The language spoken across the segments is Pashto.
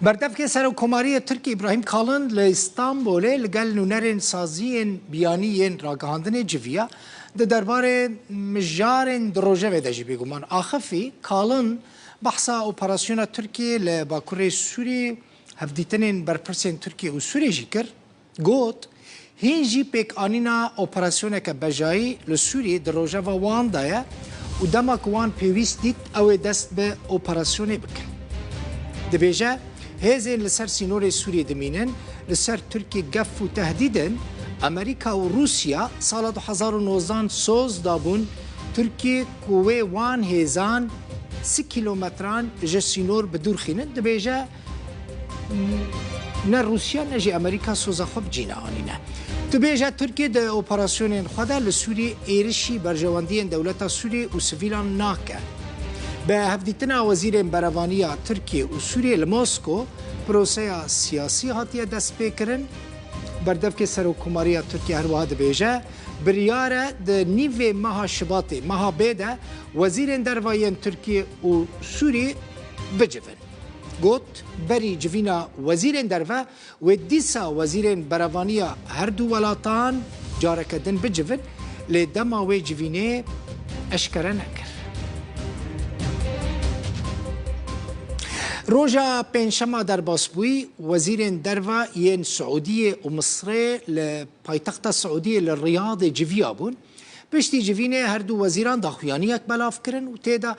بردفک سرکوماری ترکی ابراهیم کالن لإستانبول لگل نونرین سازین بیانیین راگهاندن جویا ده دربار مجارن دروجه و دجی بگومان آخفی کالن بحثا اپراسیون ترکی لباکور سوری هفدیتنین برپرسین ترکی و سوری جیکر گوت هینجی پیک آنینا اپراسیون که بجایی لسوری دروجه و وان دایا و دماک وان پیویست دیت او دست به اپراسیون بکن دبیجه هزین لسر سینور سوریه دمینن لسر ترکی گف و تهدیدن امریکا و روسیا سال 2019 سوز دابون ترکی کوه وان هزان 3 کیلومتران جه سینور بدور خینن دبیجه نه روسیا نه جه امریکا سوزا خوب جینا آنینه دبیجه ترکی ده اپراسیون خدا لسوری ایرشی برجواندین دولتا سوری و سویلان ناکه به هفدیتنا وزیر بروانیا ترکیه و سوریه لموسکو پروسه سیاسی هاتیه دست بکرن بردفک سرکوماری ترکیه هر واحد بیجه بریاره ده نیو ماه شباط ماه بیده وزیر دروایین ترکیه و سوریه بجفن گوت بری جوینا وزیر دروا و دیسا وزیر بروانیا هر دو ولاتان جارکدن بجفن لدما و جوینه اشکره نکر روجا پنجشنبه در باسبوی وزیر دروا ین سعودیه و مصر لپایتخت سعودیه للریاض جویا بون پشتی جوینه هر دو وزیران داخویانی یک بلاف کرن و تیدا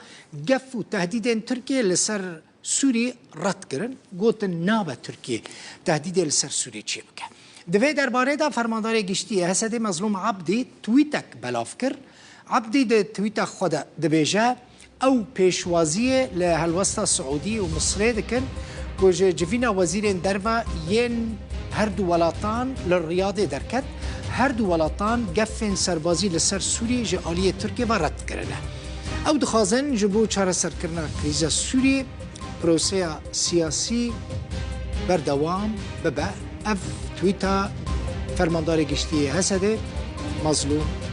گف و تهدید ترکیه لسر سوری رد کرن گوتن نابه ترکیه تهدید لسر سوری چی بکن دوی درباره دا فرماندار گشتی حسد مظلوم عبدی تویتک بلاف کر عبدی ده تویتک خود دبیجه او پیشوازی لهالوسطى سعودی و مصر دکن که جوینا وزیر دروا ین هر دو ولاتان للریاض درکت هر دو ولاتان گفن سربازی لسر سوری جالی ترکیه و رد کرنه او دخوازن جبو چاره سرکرنا کریز سوری پروسه سیاسی بردوام ببه اف تویتا فرماندار گشتی حسد مظلوم